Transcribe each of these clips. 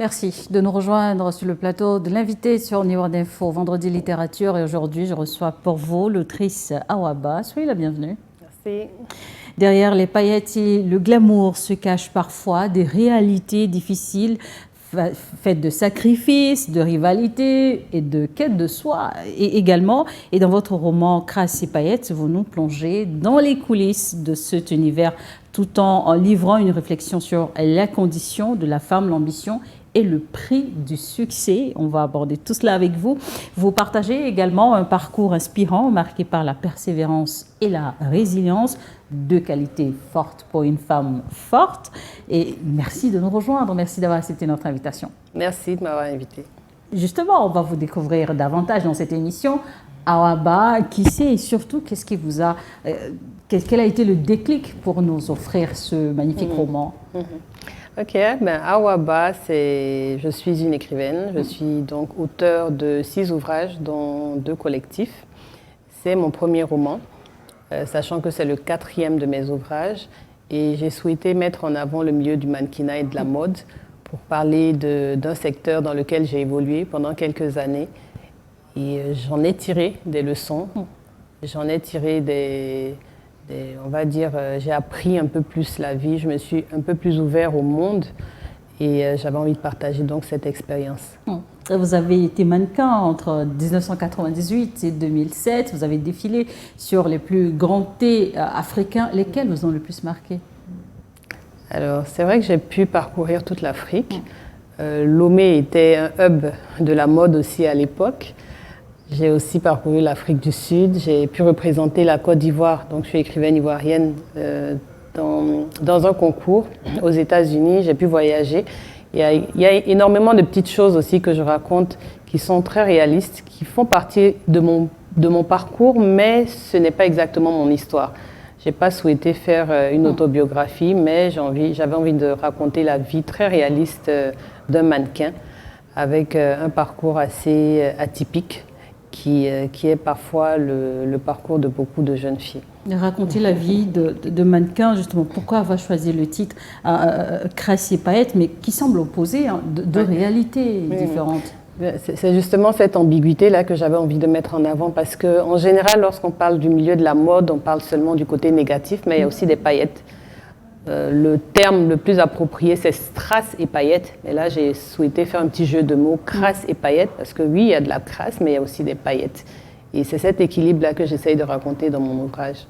Merci de nous rejoindre sur le plateau de l'invité sur New World Info, Vendredi Littérature. Et aujourd'hui, je reçois pour vous l'autrice Awa Ba. Soyez la bienvenue. Merci. Derrière les paillettes et le glamour se cachent parfois des réalités difficiles, faites de sacrifices, de rivalités et de quête de soi également. Et dans votre roman Crasse et paillettes, vous nous plongez dans les coulisses de cet univers tout en livrant une réflexion sur la condition de la femme, l'ambition et le prix du succès. On va aborder tout cela avec vous. Vous partagez également un parcours inspirant marqué par la persévérance et la résilience, deux qualités fortes pour une femme forte. Et merci de nous rejoindre. Merci d'avoir accepté notre invitation. Merci de m'avoir invité. Justement, on va vous découvrir davantage dans cette émission. Awa Ba, qui c'est et surtout qu'est-ce qui vous a, quel a été le déclic pour nous offrir ce magnifique roman? Ok, Awa Ba, je suis une écrivaine. Je suis donc auteure de 6 ouvrages, dont 2 collectifs. C'est mon premier roman, sachant que c'est le 4e de mes ouvrages. Et j'ai souhaité mettre en avant le milieu du mannequinat et de la mode pour parler d'un secteur dans lequel j'ai évolué pendant quelques années. Et j'en ai tiré des leçons, j'en ai tiré on va dire, j'ai appris un peu plus la vie, je me suis un peu plus ouvert au monde et j'avais envie de partager donc cette expérience. Vous avez été mannequin entre 1998 et 2007, vous avez défilé sur les plus grands thés africains. Lesquels vous ont le plus marqué? Alors, c'est vrai que j'ai pu parcourir toute l'Afrique. Lomé était un hub de la mode aussi à l'époque. J'ai aussi parcouru l'Afrique du Sud, j'ai pu représenter la Côte d'Ivoire, donc je suis écrivaine ivoirienne dans un concours aux États-Unis, j'ai pu voyager. Il y a énormément de petites choses aussi que je raconte qui sont très réalistes, qui font partie de mon parcours, mais ce n'est pas exactement mon histoire. Je n'ai pas souhaité faire une autobiographie, mais j'avais envie de raconter la vie très réaliste d'un mannequin avec un parcours assez atypique. Qui est parfois le parcours de beaucoup de jeunes filles. Raconter la vie de mannequin, justement, pourquoi avoir choisi le titre Crasse et paillettes, mais qui semble opposer deux réalités différentes. C'est justement cette ambiguïté-là que j'avais envie de mettre en avant, parce qu'en général, lorsqu'on parle du milieu de la mode, on parle seulement du côté négatif, mais il y a aussi des paillettes. Le terme le plus approprié, c'est strass et paillettes. Mais là, j'ai souhaité faire un petit jeu de mots, crasse et paillettes, parce que oui, il y a de la crasse, mais il y a aussi des paillettes. Et c'est cet équilibre-là que j'essaye de raconter dans mon ouvrage.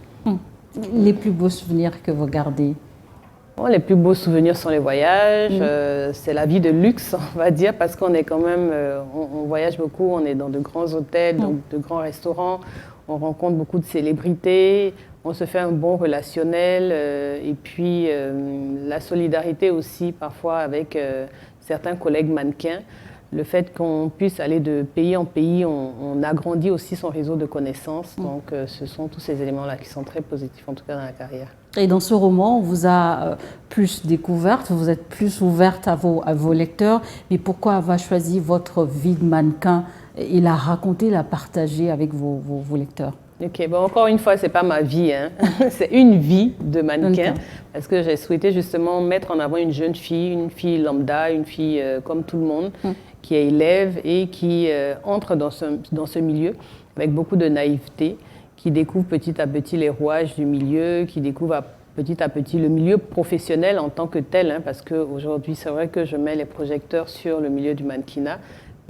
Les plus beaux souvenirs que vous gardez? Les plus beaux souvenirs sont les voyages. C'est la vie de luxe, on va dire, parce qu'on est quand même, on voyage beaucoup, on est dans de grands hôtels, donc de grands restaurants, on rencontre beaucoup de célébrités. On se fait un bon relationnel et puis la solidarité aussi parfois avec certains collègues mannequins. Le fait qu'on puisse aller de pays en pays, on agrandit aussi son réseau de connaissances. Donc ce sont tous ces éléments-là qui sont très positifs, en tout cas dans la carrière. Et dans ce roman, on vous a plus découverte, vous êtes plus ouverte à vos lecteurs. Mais pourquoi avoir choisi votre vie de mannequin et la raconter, la partager avec vos lecteurs? Ok, bon, encore une fois, c'est pas ma vie, hein. C'est une vie de mannequin, parce que j'ai souhaité justement mettre en avant une jeune fille, une fille lambda, une fille comme tout le monde, qui est élève et qui entre dans ce milieu avec beaucoup de naïveté, qui découvre petit à petit les rouages du milieu, qui découvre petit à petit le milieu professionnel en tant que tel, hein, parce qu'aujourd'hui, c'est vrai que je mets les projecteurs sur le milieu du mannequinat.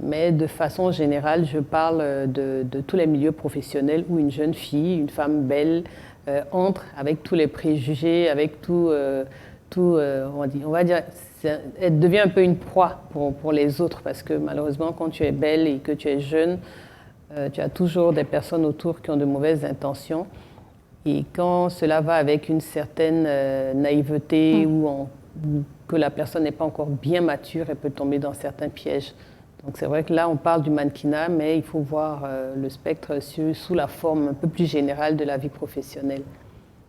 Mais de façon générale, je parle de tous les milieux professionnels où une jeune fille, une femme belle, entre avec tous les préjugés, avec tout on va dire, elle devient un peu une proie pour les autres, parce que malheureusement, quand tu es belle et que tu es jeune, tu as toujours des personnes autour qui ont de mauvaises intentions. Et quand cela va avec une certaine naïveté ou que la personne n'est pas encore bien mature, elle peut tomber dans certains pièges. Donc c'est vrai que là, on parle du mannequinat, mais il faut voir le spectre sous la forme un peu plus générale de la vie professionnelle.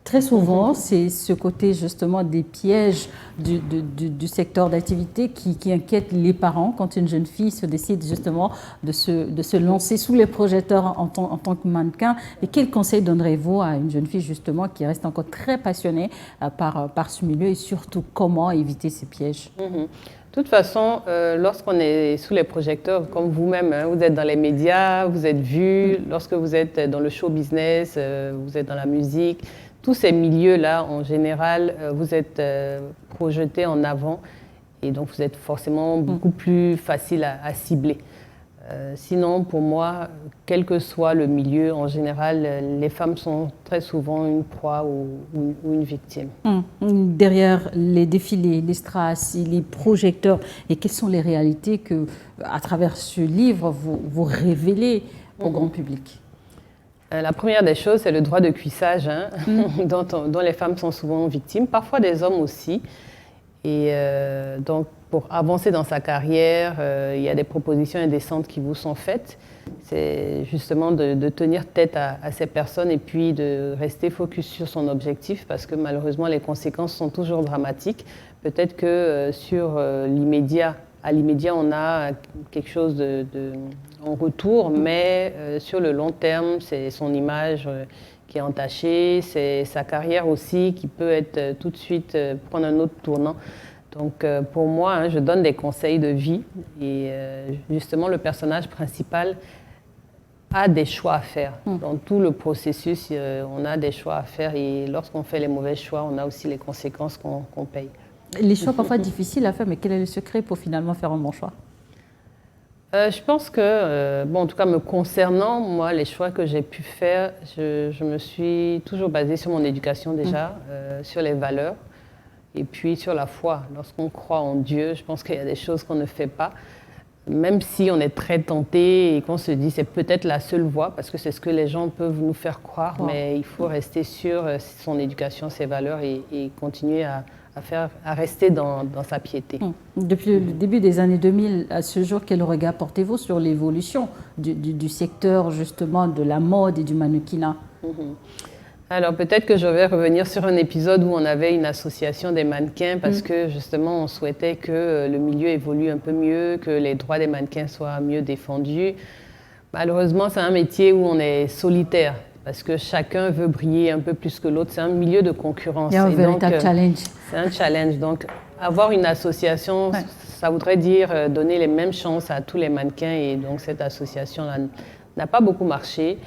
Très souvent, c'est ce côté justement des pièges du secteur d'activité qui inquiète les parents quand une jeune fille se décide justement de se lancer sous les projecteurs en tant que mannequin. Et quel conseil donnerez-vous à une jeune fille justement qui reste encore très passionnée par ce milieu et surtout comment éviter ces pièges? De toute façon, lorsqu'on est sous les projecteurs, comme vous-même, hein, vous êtes dans les médias, vous êtes vu, lorsque vous êtes dans le show business, vous êtes dans la musique, tous ces milieux-là, en général, vous êtes projetés en avant et donc vous êtes forcément beaucoup plus facile à cibler. Sinon, pour moi, quel que soit le milieu, en général, les femmes sont très souvent une proie ou une victime. Derrière les défilés, les strass, les projecteurs, et quelles sont les réalités que, à travers ce livre, vous révélez au grand public? La première des choses, c'est le droit de cuissage, hein, dont les femmes sont souvent victimes, parfois des hommes aussi. Et donc, pour avancer dans sa carrière, il y a des propositions indécentes qui vous sont faites. C'est justement de tenir tête à ces personnes et puis de rester focus sur son objectif parce que malheureusement, les conséquences sont toujours dramatiques. Peut-être que à l'immédiat, on a quelque chose en retour, mais sur le long terme, c'est son image qui est entachée, c'est sa carrière aussi qui peut être tout de suite prendre un autre tournant. Donc pour moi, hein, je donne des conseils de vie et justement le personnage principal a des choix à faire. Dans tout le processus, on a des choix à faire et lorsqu'on fait les mauvais choix, on a aussi les conséquences qu'on paye. Les choix parfois difficiles à faire, mais quel est le secret pour finalement faire un bon choix? Je pense que, en tout cas me concernant, moi, les choix que j'ai pu faire, je me suis toujours basée sur mon éducation déjà, sur les valeurs. Et puis sur la foi, lorsqu'on croit en Dieu, je pense qu'il y a des choses qu'on ne fait pas, même si on est très tenté et qu'on se dit c'est peut-être la seule voie, parce que c'est ce que les gens peuvent nous faire croire, mais il faut rester sur son éducation, ses valeurs et continuer à rester dans sa piété. Depuis le début des années 2000 à ce jour, quel regard portez-vous sur l'évolution du secteur justement de la mode et du mannequinat? Alors peut-être que je vais revenir sur un épisode où on avait une association des mannequins parce que justement on souhaitait que le milieu évolue un peu mieux, que les droits des mannequins soient mieux défendus. Malheureusement, c'est un métier où on est solitaire parce que chacun veut briller un peu plus que l'autre. C'est un milieu de concurrence. Il y a un véritable challenge. C'est un challenge. Donc avoir une association, ça voudrait dire donner les mêmes chances à tous les mannequins et donc cette association-là n'a pas beaucoup marché.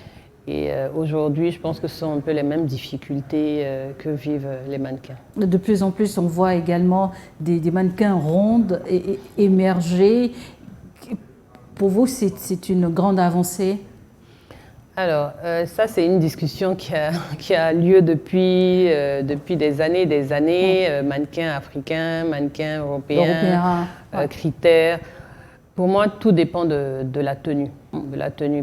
Et aujourd'hui, je pense que ce sont un peu les mêmes difficultés que vivent les mannequins. De plus en plus, on voit également des mannequins rondes émerger. Pour vous, c'est une grande avancée? Alors, ça, c'est une discussion qui a lieu depuis des années. Mannequins africains, mannequins européens, critères. Pour moi, tout dépend de la tenue.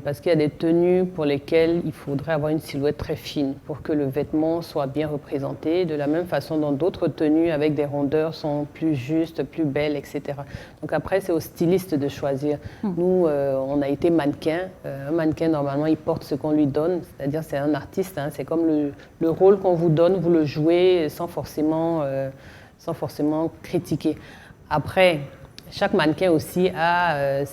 Parce qu'il y a des tenues pour lesquelles il faudrait avoir une silhouette très fine pour que le vêtement soit bien représenté. De la même façon, dans d'autres tenues avec des rondeurs sont plus justes, plus belles, etc. Donc après, c'est au styliste de choisir. Nous, on a été mannequin. Un mannequin, normalement, il porte ce qu'on lui donne. C'est-à-dire, c'est un artiste. Hein. C'est comme le rôle qu'on vous donne, vous le jouez sans forcément critiquer. Après, chaque mannequin aussi a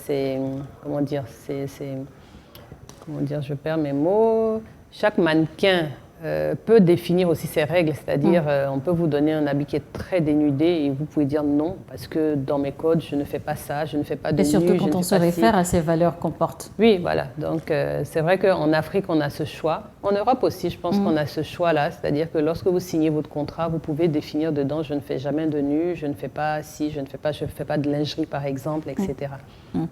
je perds mes mots. Chaque mannequin peut définir aussi ses règles, c'est-à-dire on peut vous donner un habit qui est très dénudé et vous pouvez dire non, parce que dans mes codes, je ne fais pas ça, je ne fais pas de nu. Et surtout quand on se réfère à ces valeurs qu'on porte. Oui, voilà. Donc c'est vrai qu'en Afrique, on a ce choix. En Europe aussi, je pense qu'on a ce choix-là, c'est-à-dire que lorsque vous signez votre contrat, vous pouvez définir dedans, je ne fais jamais de nu, je ne fais pas ci, je ne fais pas de lingerie par exemple, etc.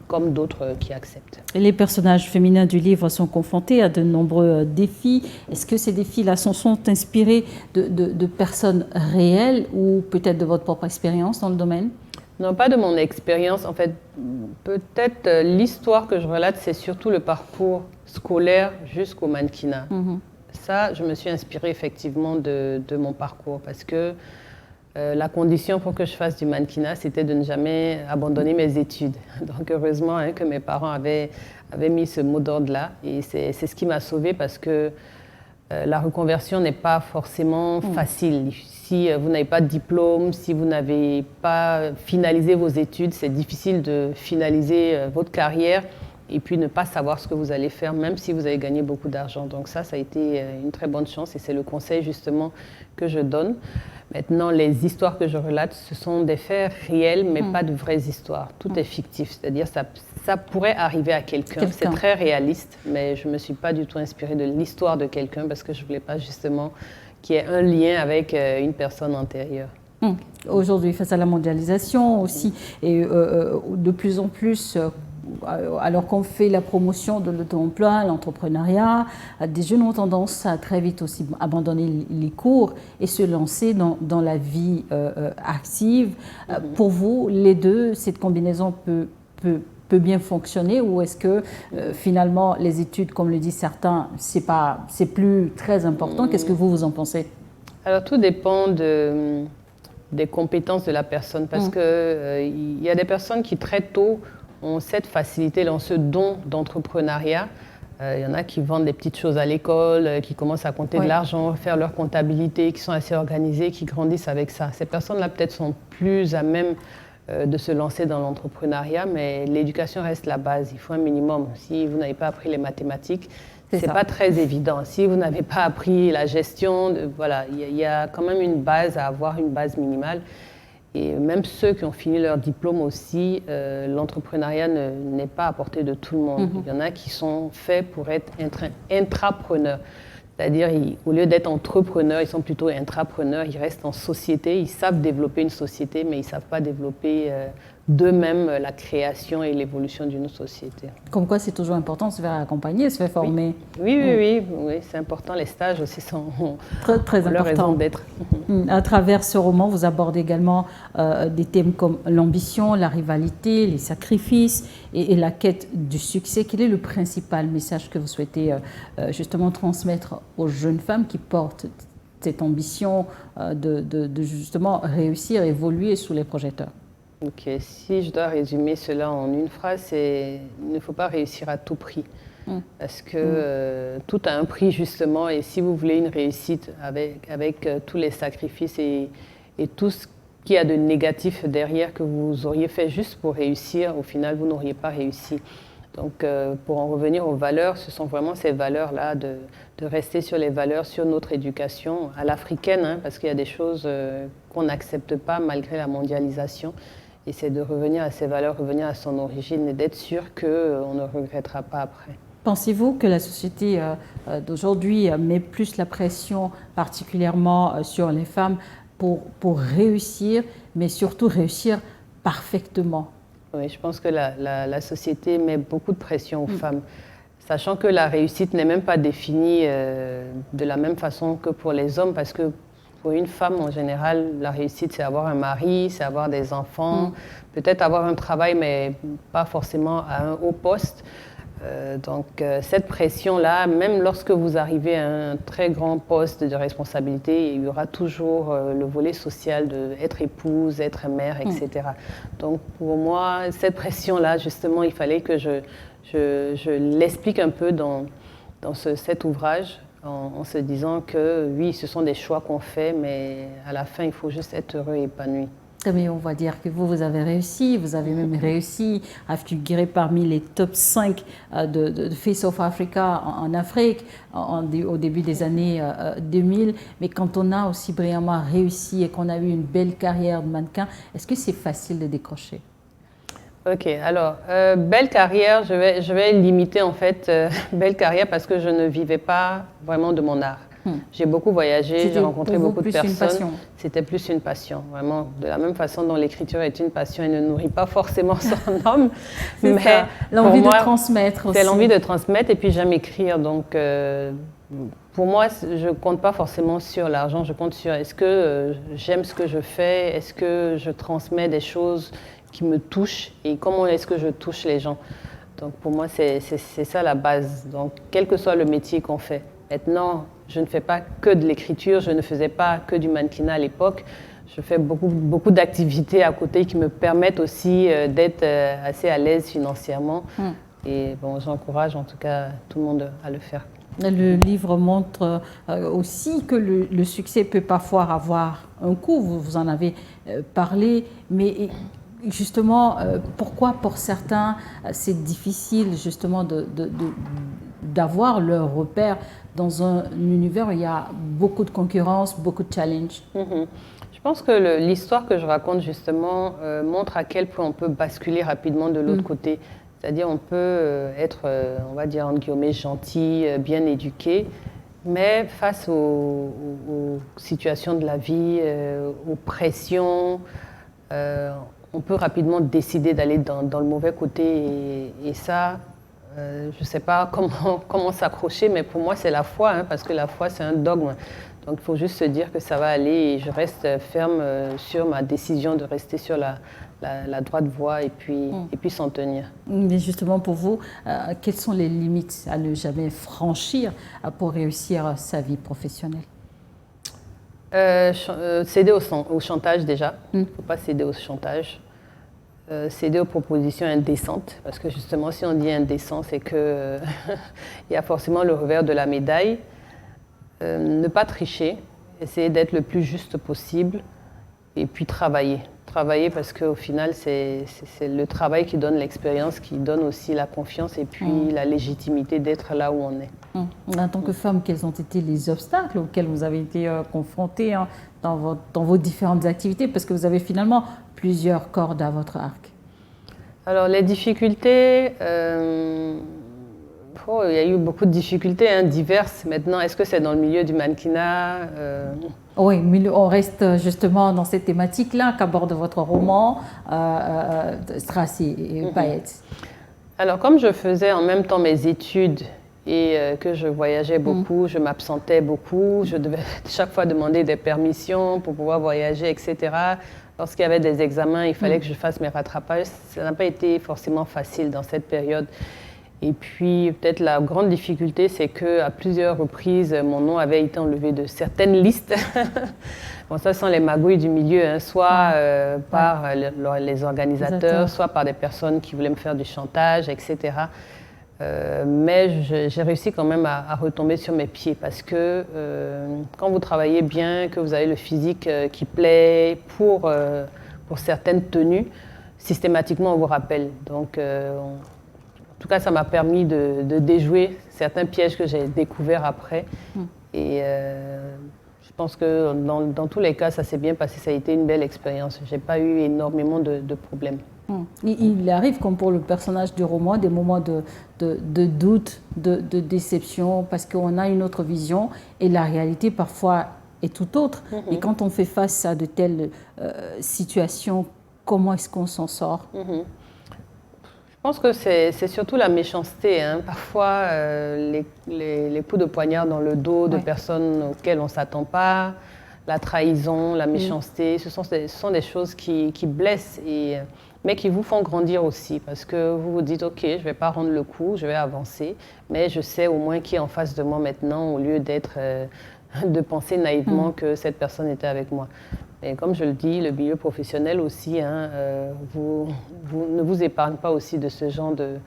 Comme d'autres qui acceptent. Et les personnages féminins du livre sont confrontés à de nombreux défis. Est-ce que ces défis-là sont inspirés de personnes réelles ou peut-être de votre propre expérience dans le domaine? Non, pas de mon expérience. En fait, peut-être l'histoire que je relate, c'est surtout le parcours scolaire jusqu'au mannequinat. Ça, je me suis inspirée effectivement de mon parcours parce que la condition pour que je fasse du mannequinat, c'était de ne jamais abandonner mes études. Donc heureusement que mes parents avaient mis ce mot d'ordre-là. Et c'est ce qui m'a sauvée parce que la reconversion n'est pas forcément facile. Si vous n'avez pas de diplôme, si vous n'avez pas finalisé vos études, c'est difficile de finaliser votre carrière et puis ne pas savoir ce que vous allez faire, même si vous avez gagné beaucoup d'argent. Donc ça a été une très bonne chance et c'est le conseil justement que je donne. Maintenant, les histoires que je relate, ce sont des faits réels, mais pas de vraies histoires. Tout est fictif, c'est-à-dire ça pourrait arriver à quelqu'un. C'est très réaliste, mais je ne me suis pas du tout inspirée de l'histoire de quelqu'un parce que je ne voulais pas justement qu'il y ait un lien avec une personne antérieure. Aujourd'hui, face à la mondialisation aussi, et de plus en plus, alors qu'on fait la promotion de l'auto-emploi, l'entrepreneuriat, des jeunes ont tendance à très vite aussi abandonner les cours et se lancer dans la vie active. Pour vous, les deux, cette combinaison peut bien fonctionner, ou est-ce que finalement les études, comme le disent certains, c'est plus très important? Qu'est-ce que vous en pensez? Alors tout dépend des compétences de la personne, parce que il y a des personnes qui très tôt ont cette facilité, dans ce don d'entrepreneuriat. Il y en a qui vendent des petites choses à l'école, qui commencent à compter de l'argent, faire leur comptabilité, qui sont assez organisés, qui grandissent avec ça. Ces personnes-là peut-être sont plus à même de se lancer dans l'entrepreneuriat, mais l'éducation reste la base. Il faut un minimum. Si vous n'avez pas appris les mathématiques, c'est pas très évident. Si vous n'avez pas appris la gestion, voilà, il y a quand même une base à avoir, une base minimale. Et même ceux qui ont fini leur diplôme aussi, l'entrepreneuriat n'est pas à portée de tout le monde. Il y en a qui sont faits pour être intrapreneurs. C'est-à-dire, au lieu d'être entrepreneurs, ils sont plutôt intrapreneurs. Ils restent en société, ils savent développer une société, mais ils ne savent pas développer d'eux-mêmes la création et l'évolution d'une société. Comme quoi, c'est toujours important de se faire accompagner, se faire former. Oui, c'est important. Les stages aussi sont très leur raison d'être. À travers ce roman, vous abordez également des thèmes comme l'ambition, la rivalité, les sacrifices et la quête du succès. Quel est le principal message que vous souhaitez justement transmettre aux jeunes femmes qui portent cette ambition de justement réussir, évoluer sous les projecteurs? Ok, si je dois résumer cela en une phrase, c'est il ne faut pas réussir à tout prix. Parce que tout a un prix justement, et si vous voulez une réussite avec tous les sacrifices et tout ce qu'il y a de négatif derrière que vous auriez fait juste pour réussir, au final vous n'auriez pas réussi. Donc pour en revenir aux valeurs, ce sont vraiment ces valeurs-là, de rester sur les valeurs, sur notre éducation à l'africaine, parce qu'il y a des choses qu'on n'accepte pas malgré la mondialisation. Et c'est de revenir à ces valeurs, revenir à son origine et d'être sûr qu'on ne regrettera pas après. Pensez-vous que la société d'aujourd'hui met plus la pression particulièrement sur les femmes pour réussir, mais surtout réussir parfaitement? Oui, je pense que la société met beaucoup de pression aux femmes, sachant que la réussite n'est même pas définie de la même façon que pour les hommes, parce que pour une femme, en général, la réussite, c'est avoir un mari, c'est avoir des enfants, peut-être avoir un travail, mais pas forcément à un haut poste. Donc cette pression-là, même lorsque vous arrivez à un très grand poste de responsabilité, il y aura toujours le volet social d'être épouse, être mère, etc. Donc pour moi, cette pression-là, justement, il fallait que je l'explique un peu dans cet ouvrage, en se disant que oui, ce sont des choix qu'on fait, mais à la fin, il faut juste être heureux et épanoui. Mais on va dire que vous avez réussi, vous avez même réussi à figurer parmi les top 5 de Face of Africa en Afrique au début des années 2000. Mais quand on a aussi brillamment réussi et qu'on a eu une belle carrière de mannequin, est-ce que c'est facile de décrocher? Ok, alors, belle carrière, je vais limiter en fait belle carrière parce que je ne vivais pas vraiment de mon art. J'ai beaucoup voyagé, j'ai rencontré beaucoup de personnes. C'était plus une passion, vraiment. De la même façon dont l'écriture est une passion et ne nourrit pas forcément son homme. Mais l'envie de transmettre aussi. C'est l'envie de transmettre et puis j'aime écrire. Donc, pour moi, je ne compte pas forcément sur l'argent, je compte sur est-ce que j'aime ce que je fais, est-ce que je transmets des choses qui me touchent et comment est-ce que je touche les gens. Donc pour moi, c'est ça la base. Donc quel que soit le métier qu'on fait. Maintenant, je ne fais pas que de l'écriture, je ne faisais pas que du mannequinat à l'époque. Je fais beaucoup d'activités à côté qui me permettent aussi d'être assez à l'aise financièrement. Et bon, j'encourage en tout cas tout le monde à le faire. Le livre montre aussi que le succès peut parfois avoir un coût, vous en avez parlé, mais justement, pourquoi pour certains c'est difficile justement d'avoir leur repère dans un univers où il y a beaucoup de concurrence, beaucoup de challenges? Je pense que l'histoire que je raconte justement montre à quel point on peut basculer rapidement de l'autre côté. C'est-à-dire on peut être, on va dire entre guillemets, gentil, bien éduqué, mais face aux situations de la vie, aux pressions, on peut rapidement décider d'aller dans le mauvais côté. Et ça, je ne sais pas comment s'accrocher, mais pour moi c'est la foi, hein, parce que la foi c'est un dogme. Donc il faut juste se dire que ça va aller et je reste ferme sur ma décision de rester sur la droite voie et puis s'en tenir. Mais justement pour vous, quelles sont les limites à ne jamais franchir pour réussir sa vie professionnelle? Céder au chantage déjà, il ne faut pas céder au chantage. Céder aux propositions indécentes, parce que justement si on dit indécent, c'est qu'il y a forcément le revers de la médaille. Ne pas tricher, essayer d'être le plus juste possible et puis travailler. Travailler parce qu'au final, c'est le travail qui donne l'expérience, qui donne aussi la confiance et puis la légitimité d'être là où on est. En tant que femme, quels ont été les obstacles auxquels vous avez été confrontée dans vos différentes activités? Parce que vous avez finalement plusieurs cordes à votre arc. Alors les difficultés... il y a eu beaucoup de difficultés diverses. Maintenant, est-ce que c'est dans le milieu du mannequinat Oui, mais on reste justement dans cette thématique-là qu'aborde votre roman, Strass et Paillettes. Alors, comme je faisais en même temps mes études et que je voyageais beaucoup, je m'absentais beaucoup, je devais chaque fois demander des permissions pour pouvoir voyager, etc. Lorsqu'il y avait des examens, il fallait que je fasse mes rattrapages. Ça n'a pas été forcément facile dans cette période. Et puis, peut-être la grande difficulté, c'est qu'à plusieurs reprises, mon nom avait été enlevé de certaines listes. Bon, ça sont les magouilles du milieu, hein, soit par les organisateurs, soit par des personnes qui voulaient me faire du chantage, etc. Mais j'ai réussi quand même à retomber sur mes pieds parce que quand vous travaillez bien, que vous avez le physique qui plaît pour certaines tenues, systématiquement on vous rappelle. Donc, en tout cas, ça m'a permis de déjouer certains pièges que j'ai découverts après. Et je pense que dans tous les cas, ça s'est bien passé. Ça a été une belle expérience. Je n'ai pas eu énormément de problèmes. Il arrive, comme pour le personnage du roman, des moments de doute, de déception, parce qu'on a une autre vision et la réalité parfois est tout autre. Et quand on fait face à de telles situations, comment est-ce qu'on s'en sort? Je pense que c'est surtout la méchanceté. Hein. Parfois, les coups de poignard dans le dos de personnes auxquelles on ne s'attend pas, la trahison, la méchanceté, ce sont des choses qui blessent, mais qui vous font grandir aussi. Parce que vous vous dites, OK, je ne vais pas rendre le coup, je vais avancer, mais je sais au moins qui est en face de moi maintenant, au lieu de penser naïvement que cette personne était avec moi. Et comme je le dis, le milieu professionnel aussi, ne vous épargne pas aussi de ce genre de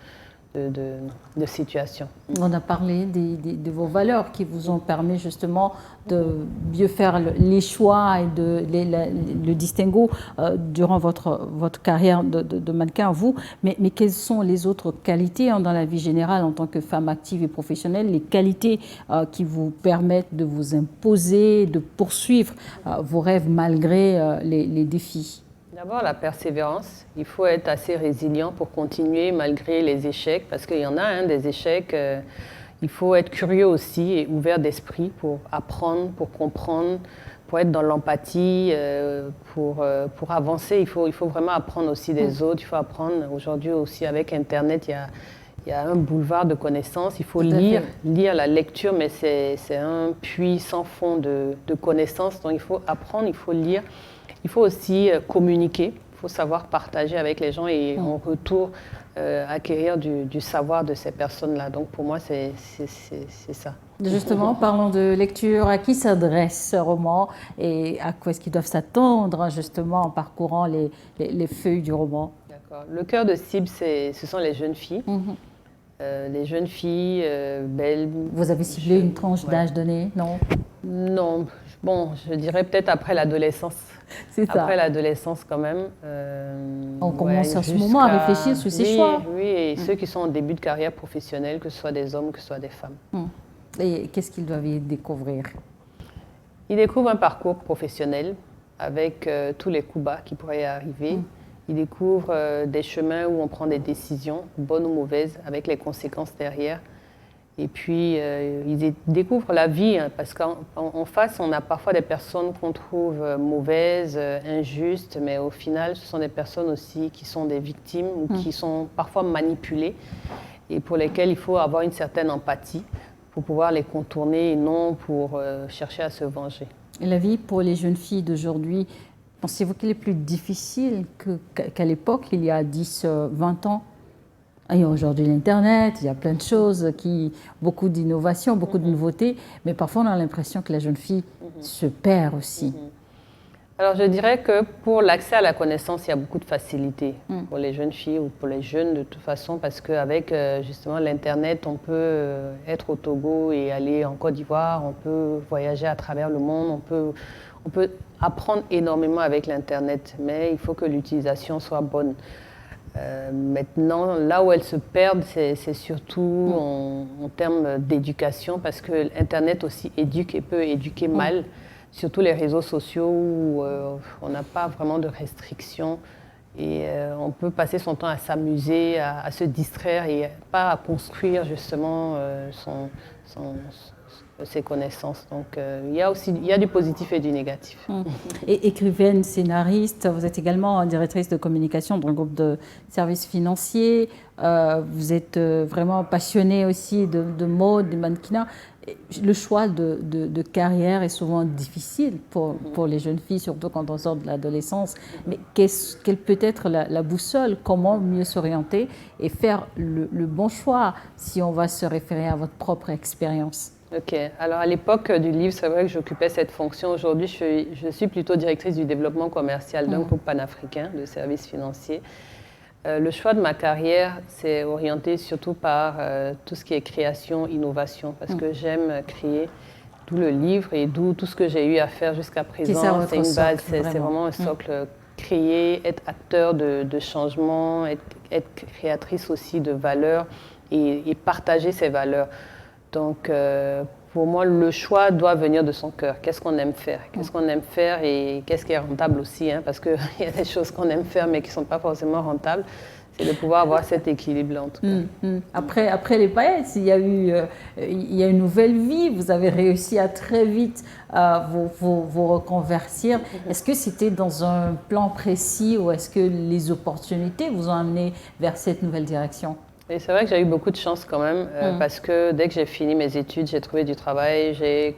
situation. On a parlé de vos valeurs qui vous ont permis justement de mieux faire les choix et le distinguo durant votre carrière de mannequin, vous. Mais quelles sont les autres qualités dans la vie générale en tant que femme active et professionnelle, les qualités qui vous permettent de vous imposer, de poursuivre vos rêves malgré les défis? D'abord, la persévérance. Il faut être assez résilient pour continuer malgré les échecs, parce qu'il y en a des échecs. Il faut être curieux aussi et ouvert d'esprit pour apprendre, pour comprendre, pour être dans l'empathie, pour avancer. Il faut vraiment apprendre aussi des autres. Il faut apprendre. Aujourd'hui aussi, avec Internet, il y a un boulevard de connaissances. Il faut lire la lecture, mais c'est un puits sans fond de connaissances. Donc, il faut apprendre, il faut lire. Il faut aussi communiquer, il faut savoir partager avec les gens et en retour acquérir du savoir de ces personnes-là. Donc pour moi, c'est ça. Justement, parlons de lecture. À qui s'adresse ce roman et à quoi est-ce qu'ils doivent s'attendre justement en parcourant les feuilles du roman? D'accord. Le cœur de cible, ce sont les jeunes filles. Les jeunes filles belles. Vous avez ciblé une tranche d'âge donnée, non? Non, bon, je dirais peut-être après l'adolescence. C'est ça. Après l'adolescence quand même. On commence à ce moment à réfléchir sur ses choix. Oui, et ceux qui sont en début de carrière professionnelle, que ce soit des hommes, que ce soit des femmes. Et qu'est-ce qu'ils doivent y découvrir? Ils découvrent un parcours professionnel avec tous les coups bas qui pourraient y arriver. Ils découvrent des chemins où on prend des décisions, bonnes ou mauvaises, avec les conséquences derrière. Et puis, ils découvrent la vie, hein, parce qu'en face, on a parfois des personnes qu'on trouve mauvaises, injustes, mais au final, ce sont des personnes aussi qui sont des victimes ou qui sont parfois manipulées et pour lesquelles il faut avoir une certaine empathie pour pouvoir les contourner et non pour chercher à se venger. Et la vie pour les jeunes filles d'aujourd'hui, pensez-vous qu'elle est plus difficile qu'à l'époque, il y a 10, 20 ans? Il y a aujourd'hui l'Internet, il y a plein de choses, beaucoup d'innovations, beaucoup de nouveautés, mais parfois on a l'impression que la jeune fille se perd aussi. Alors je dirais que pour l'accès à la connaissance, il y a beaucoup de facilité pour les jeunes filles ou pour les jeunes de toute façon, parce qu'avec justement l'Internet, on peut être au Togo et aller en Côte d'Ivoire, on peut voyager à travers le monde, on peut apprendre énormément avec l'Internet, mais il faut que l'utilisation soit bonne. Maintenant, là où elles se perdent, c'est surtout en termes d'éducation, parce que l'Internet aussi éduque et peut éduquer mal, surtout les réseaux sociaux où on n'a pas vraiment de restrictions et on peut passer son temps à s'amuser, à se distraire et pas à construire justement ses connaissances. Donc il y a du positif et du négatif. Et écrivaine, scénariste, vous êtes également directrice de communication dans le groupe de services financiers. Vous êtes vraiment passionnée aussi de mode, de mannequinat. Le choix de carrière est souvent difficile pour les jeunes filles, surtout quand on sort de l'adolescence. Mais quelle peut être la boussole? Comment mieux s'orienter et faire le bon choix si on va se référer à votre propre expérience? Ok, alors à l'époque du livre, c'est vrai que j'occupais cette fonction. Aujourd'hui, je suis plutôt directrice du développement commercial d'un groupe panafricain de services financiers. Le choix de ma carrière s'est orienté surtout par tout ce qui est création, innovation, parce que j'aime créer, d'où le livre et d'où tout ce que j'ai eu à faire jusqu'à présent. C'est une base, c'est vraiment un socle. Créer, être acteur de changement, être créatrice aussi de valeurs et partager ces valeurs. Donc, pour moi, le choix doit venir de son cœur. Qu'est-ce qu'on aime faire? Qu'est-ce qu'on aime faire et qu'est-ce qui est rentable aussi, hein, parce qu'il y a des choses qu'on aime faire mais qui ne sont pas forcément rentables. C'est de pouvoir avoir cet équilibre-là, en tout cas. Après les paillettes, il y a une nouvelle vie. Vous avez réussi à très vite vous reconvertir. Est-ce que c'était dans un plan précis ou est-ce que les opportunités vous ont amené vers cette nouvelle direction? Et c'est vrai que j'ai eu beaucoup de chance quand même, parce que dès que j'ai fini mes études, j'ai trouvé du travail, j'ai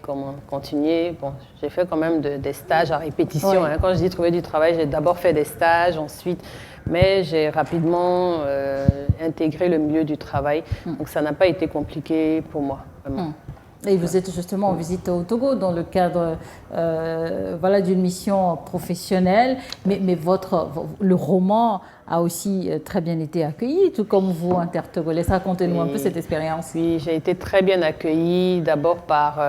continué. Bon, j'ai fait quand même des stages à répétition. Hein. Quand je dis trouver du travail, j'ai d'abord fait des stages, ensuite, mais j'ai rapidement intégré le milieu du travail. Donc ça n'a pas été compliqué pour moi, vraiment. Et vous êtes justement en visite au Togo dans le cadre d'une mission professionnelle, mais le roman a aussi très bien été accueilli, tout comme vous, Intertogolais. Racontez-nous un peu cette expérience. Oui, j'ai été très bien accueillie d'abord par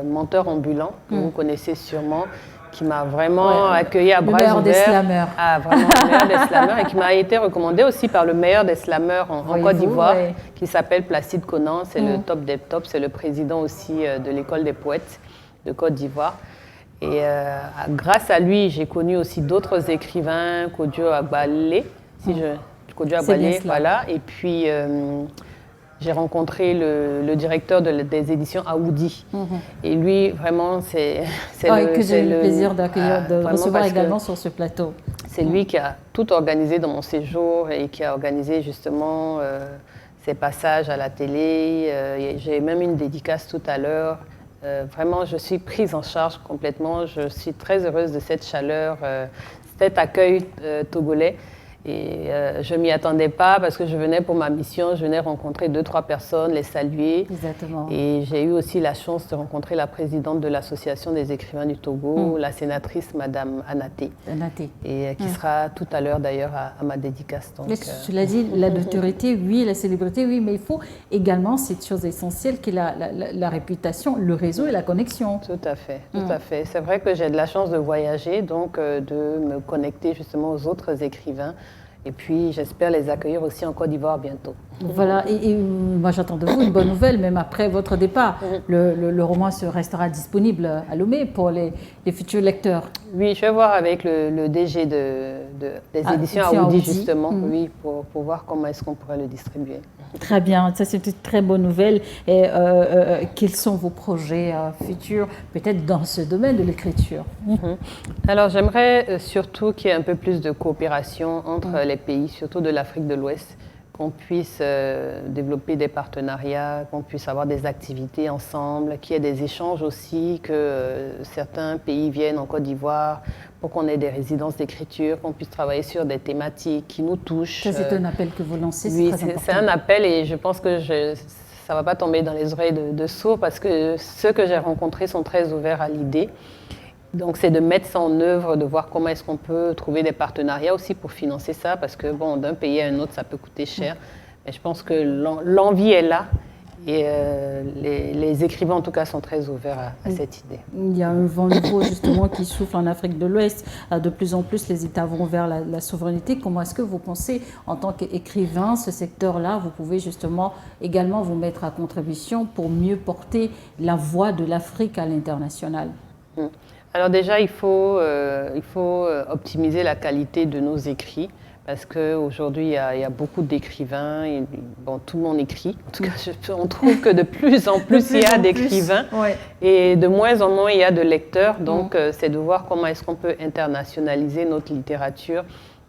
Menteur ambulant, que vous connaissez sûrement, qui m'a vraiment accueilli à bras ouverts. Le meilleur des slameurs. Ah, vraiment, le meilleur des slameurs, et qui m'a été recommandé aussi par le meilleur des slameurs en Côte d'Ivoire, qui s'appelle Placide Conan. C'est le top des tops, c'est le président aussi de l'école des poètes de Côte d'Ivoire. Et grâce à lui, j'ai connu aussi d'autres écrivains, Kodio Agbalé, Kodio Agbalé, voilà. Et puis j'ai rencontré le directeur des éditions Aoudi. Et lui, vraiment, c'est que j'ai eu le plaisir d'accueillir, de recevoir également sur ce plateau. C'est lui qui a tout organisé dans mon séjour et qui a organisé justement ces passages à la télé. J'ai même une dédicace tout à l'heure. Vraiment, je suis prise en charge complètement. Je suis très heureuse de cette chaleur, cet accueil togolais. Et je ne m'y attendais pas parce que je venais pour ma mission, je venais rencontrer 2-3 personnes, les saluer. Exactement. Et j'ai eu aussi la chance de rencontrer la présidente de l'Association des écrivains du Togo, la sénatrice Madame Anaté. Et qui sera tout à l'heure d'ailleurs à ma dédicace. Donc, tu l'as dit, la notoriété, oui, la célébrité, oui, mais il faut également cette chose essentielle qui est la réputation, le réseau et la connexion. Tout à fait, tout à fait. C'est vrai que j'ai de la chance de voyager, donc de me connecter justement aux autres écrivains. Et puis, j'espère les accueillir aussi en Côte d'Ivoire bientôt. Voilà, et moi j'attends de vous une bonne nouvelle, même après votre départ. Le roman restera disponible à Lomé pour les futurs lecteurs. Oui, je vais voir avec le DG des éditions Aoudi, justement, oui, pour voir comment est-ce qu'on pourrait le distribuer. Très bien, ça c'est une très bonne nouvelle. Et quels sont vos projets futurs, peut-être dans ce domaine de l'écriture? Alors j'aimerais surtout qu'il y ait un peu plus de coopération entre les pays, surtout de l'Afrique de l'Ouest, qu'on puisse développer des partenariats, qu'on puisse avoir des activités ensemble, qu'il y ait des échanges aussi, que certains pays viennent en Côte d'Ivoire pour qu'on ait des résidences d'écriture, qu'on puisse travailler sur des thématiques qui nous touchent. Ça, c'est un appel que vous lancez, oui, c'est un appel et je pense que ça ne va pas tomber dans les oreilles de sourds parce que ceux que j'ai rencontrés sont très ouverts à l'idée. Donc, c'est de mettre ça en œuvre, de voir comment est-ce qu'on peut trouver des partenariats aussi pour financer ça, parce que bon, d'un pays à un autre, ça peut coûter cher. Mais je pense que l'envie est là et les écrivains, en tout cas, sont très ouverts à cette idée. Il y a un vent nouveau, justement, qui souffle en Afrique de l'Ouest. De plus en plus, les États vont vers la souveraineté. Comment est-ce que vous pensez, en tant qu'écrivain, ce secteur-là, vous pouvez justement également vous mettre à contribution pour mieux porter la voix de l'Afrique à l'international? Alors déjà, il faut optimiser la qualité de nos écrits parce qu'aujourd'hui, il y a beaucoup d'écrivains. Bon, tout le monde écrit. En tout cas, on trouve que de plus en plus, il y a d'écrivains et de moins en moins, il y a de lecteurs. Donc, c'est de voir comment est-ce qu'on peut internationaliser notre littérature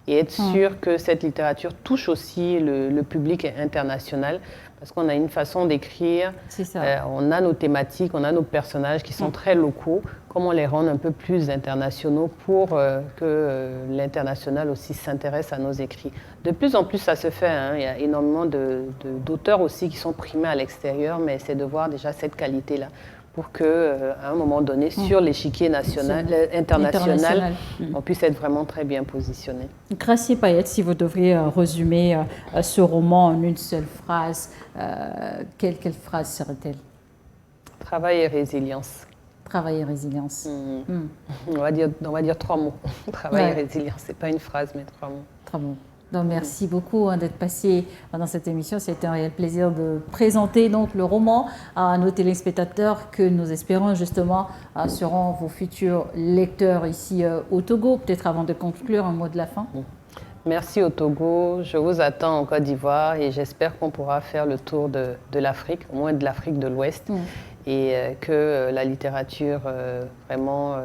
et être sûr que cette littérature touche aussi le public international. Parce qu'on a une façon d'écrire, on a nos thématiques, on a nos personnages qui sont très locaux. Comment les rendre un peu plus internationaux pour que l'international aussi s'intéresse à nos écrits. De plus en plus, ça se fait. Il y a énormément d'auteurs aussi qui sont primés à l'extérieur, mais c'est de voir déjà cette qualité-là pour qu'à un moment donné, sur l'échiquier international, on puisse être vraiment très bien positionné. Gracié Payette, si vous devriez résumer ce roman en une seule phrase, quelle phrase serait-elle? Travail et résilience. Travail et résilience. On va dire 3 mots. Travail et résilience, ce n'est pas une phrase, mais 3 mots. 3 mots. Donc, merci beaucoup d'être passé dans cette émission. C'était un réel plaisir de présenter donc, le roman à nos téléspectateurs que nous espérons justement seront vos futurs lecteurs ici au Togo. Peut-être avant de conclure, un mot de la fin. Merci au Togo. Je vous attends en Côte d'Ivoire et j'espère qu'on pourra faire le tour de l'Afrique, au moins de l'Afrique de l'Ouest, et que la littérature vraiment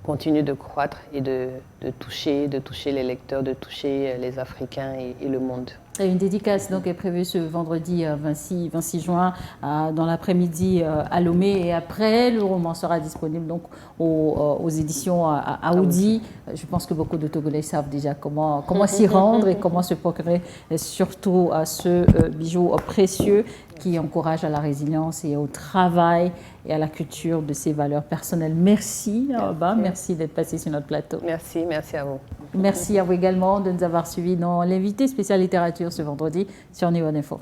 continue de croître et de toucher les lecteurs, de toucher les Africains et le monde. Et une dédicace donc est prévue ce vendredi 26 juin dans l'après-midi à Lomé, et après le roman sera disponible donc aux éditions Aoudi. Je pense que beaucoup de Togolais savent déjà comment s'y rendre et comment se procurer surtout à ce bijou précieux qui encourage à la résilience et au travail et à la culture de ses valeurs personnelles. Merci Arba, merci d'être passé sur notre plateau. Merci à vous. Merci à vous également de nous avoir suivis dans l'invité spécial littérature ce vendredi sur New One Info.